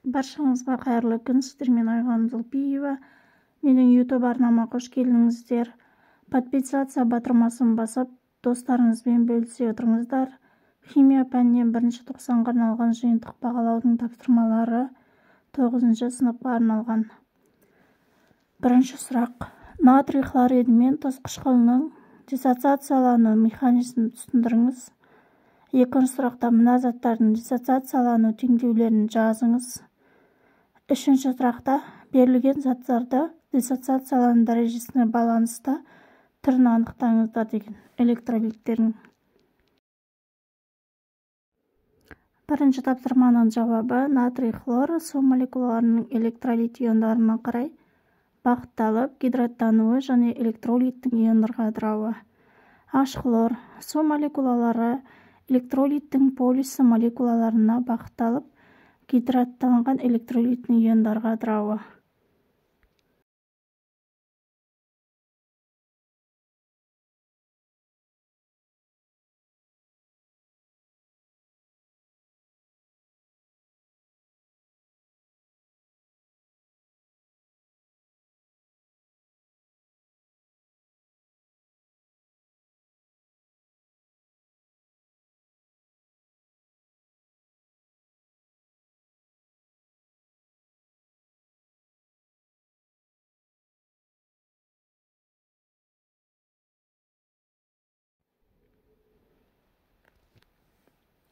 Баршаңызға қайырлы күн, сіздермен Айғаным Зылпиева. Менің YouTube арнама қош келдіңіздер. Подписация батырмасын басып, достарыңызбен бөлісе отырыңыздар. Химия пәнінен 1-тоқсанға арналған жиынтық бағалаудың тапсырмалары 9 сыныпқа арналған. Бірінші сұрақ. Натрий хлориді мен тұз қышқылының диссоциациялану механизмін түсіндіріңіз. Екінші сұрақта мына заттардың диссоциациялану теңдеулерін жазыңыз. Үшінші сұрақта берілген заттарды диссоциациялану дәрежесіне байланысты түрін анықтаңыздар деген электролиттердің. Бірінші тапсырманың жауабы натрий хлор су молекулаларының электролит иондарына қарай бағытталып гидраттануы және электролиттің иондарға ыдырауы. H хлор су молекулалары электролиттің полисі молекулаларына бағытталып гидратталған электролиттің иондарға ыдырауы.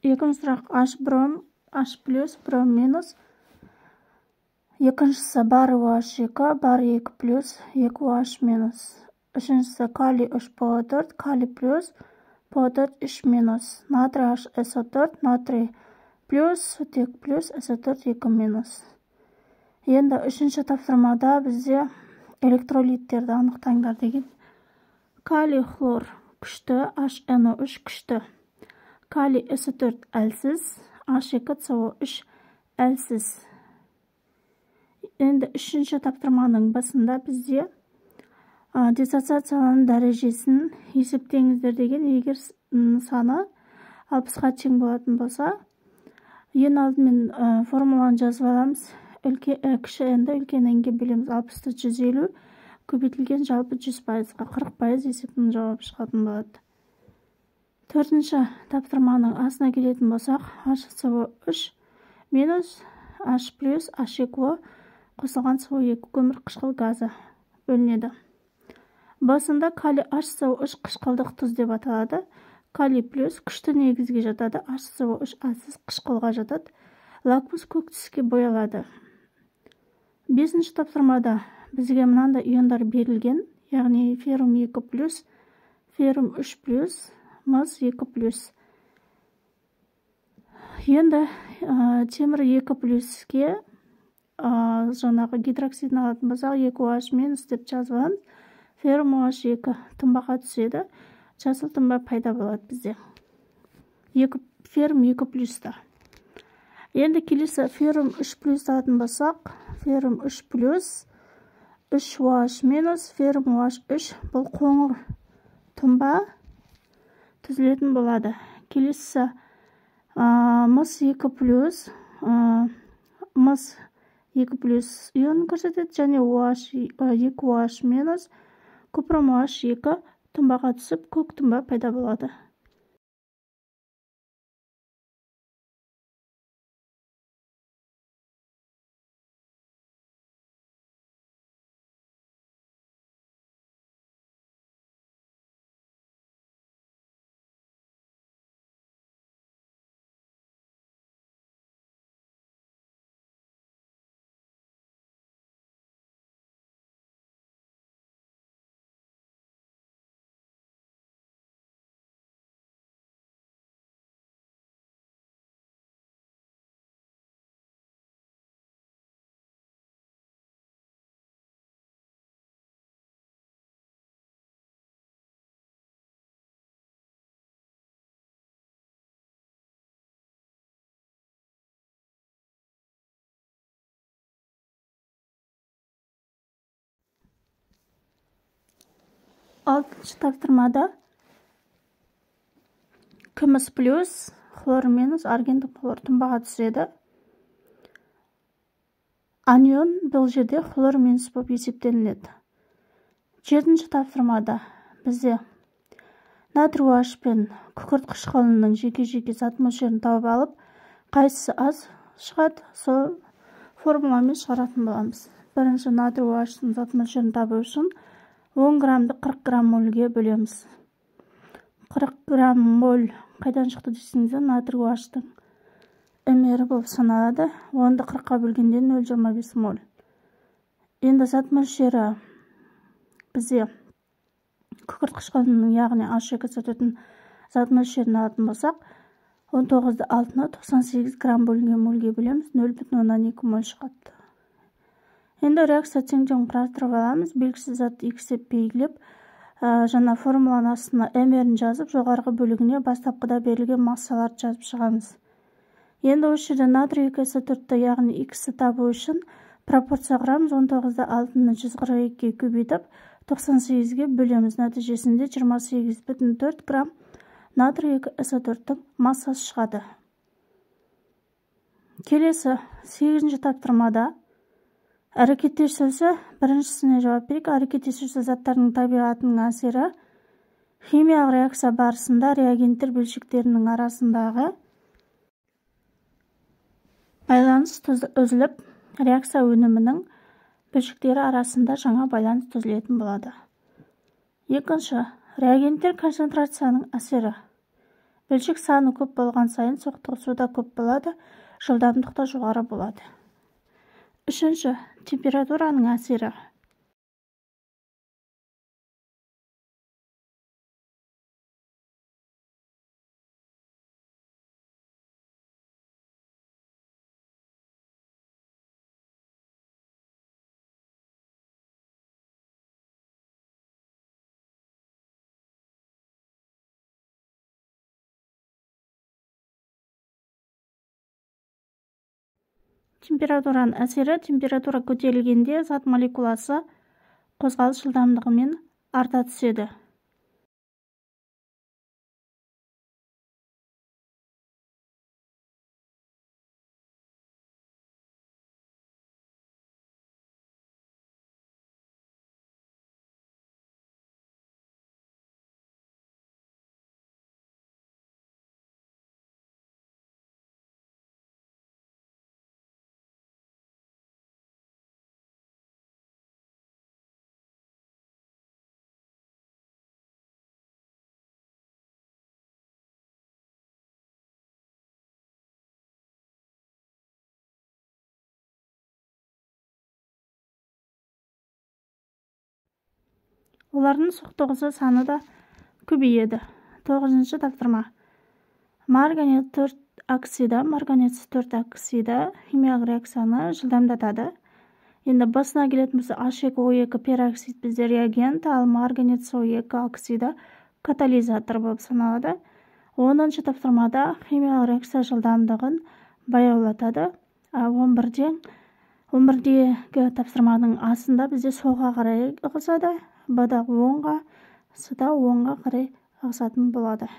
Екінші сұрақ H бром, H плюс, бром минус. Екіншісі бар OH2, бар 2 плюс, 2 OH минус. Үшіншісі калий 3 PO4, калий плюс, PO4 3 минус. Натрий H SO4, натрий плюс, сутек плюс, SO4 2 минус. Енді үшінші тапсырмада бізде электролиттерді анықтаңдар деген. Калий хлор күшті, HNO3 күшті. Калий SO4 әлсіз, H2CO3 әлсіз. Енді үшінші тапсырманың басында бізде диссоциациялану дәрежесін есептеңіздер деген. Егер саны 60-ға тең болатын болса, ең алдымен формуланы жазып аламыз. Кіші n-ді үлкен n-ге бөлеміз. 60-ты 150 көбейтілген жалпы 100%-ға 40% есептің жауабы шығатын болады. Төртінші тапсырманың асына келетін болсақ, HCO3 минус H плюс H2 қосылған CO2 көмір қышқыл газы бөлінеді. Басында калий HCO3 қышқылдық тұз деп аталады. Калий плюс күшті негізге жатады, HCO3 әлсіз қышқылға жатады. Лакмус көк түске боялады. Бесінші тапсырмада бізге мынандай иондар берілген, яғни феррум 2 плюс, феррум 3 плюс, мыс 2 плюс. Енді темір 2 плюске жаңағы гидроксидін алатын болсақ 2 OH минус деп жазып аламыз. Феррум OH2 тұнбаға түседі. Жасыл тұнба пайда болады бізде. Феррум 2 плюста. Енді келесі феррум 3 плюс алатын болсақ, феррум 3 плюс, 3 OH минус, феррум OH3 бұл қоңыр тұнба түзілетін болады. Келесі мыс 2 плюс, мыс 2 плюс ион көрсетеді, және 2 OH минус, купрум OH2 тұнбаға түсіп, көк тұнба пайда болады. Алтыншы тапсырмада күміс плюс, хлор минус, аргентум хлор тұнбаға түседі. анион бұл жерде хлор минус болып есептелінеді. 7-ші тапсырмада бізде натрий OH пен күкірт қышқылының жеке-жеке зат мөлшерін тауып алып, қайсысы аз шығады, сол формуламен шығаратын боламыз. Бірінші натрий OH-тың зат мөлшерін табу үшін 10 граммды 40 грамм мольге бөлеміз. 40 грамм моль қайдан шықты десеңіздер, натрий OH-тың мірі болып саналады. 10-ды 40-қа бөлгенде 0,25 моль. Енді зат мөлшері бізде күкірт қышқылының, яғни H2SO4-тің зат мөлшерін алатын болсақ, 19-ды 6-ны 98 грамм бөлінген мольге бөлеміз, 0,2 моль шығады. Енді реакция теңдеуін құрастырып аламыз. Белгісіз зат иксеп белгілеп, жаңа формуланың астына мірін жазып, жоғарғы бөлігіне бастапқыда берілген массаларды жазып шығамыз. Енді осы жерде натрий 2SO4-ті, яғни X-ті табу үшін пропорция құрамыз. 19-ды 6-ны 142-ге көбейтіп, 98-ге бөлеміз. Нәтижесінде 28,4 грамм натрий 2SO4-тің массасы шығады. Келесі 8-ші тапсырмада әрекеттесуші, біріншісіне жауап берейік. Әрекеттесуші заттардың табиғатының әсері химиялық реакция барысында реагенттер бөлшектерінің арасындағы байланыс үзіліп, реакция өнімінің бөлшектері арасында жаңа байланыс түзілетін болады. Екінші, реагенттер концентрацияның әсері. Бөлшек саны көп болған сайын соқтығысу да көп болады, жылдамдық та жоғары болады. Үшінші, температураның әсері. Температураның әсері, температура көтерілгенде зат молекуласы қозғалыс жылдамдығымен арта түседі. Олардың соқтығысу саны да көбейеді. 9-ші тапсырма. Марганец 4 оксиді химиялық реакцияны жылдамдатады. Енді басына келетін болса H2O2 пероксид бізде реагент, ал марганец O2 оксиді катализатор болып саналады. 10-ші тапсырмада химиялық реакция жылдамдығын баяулатады. 11-дегі тапсырманың астында бізде солға қарай ығысады, Б-да оңға, С-да оңға қарай ығысатын болады.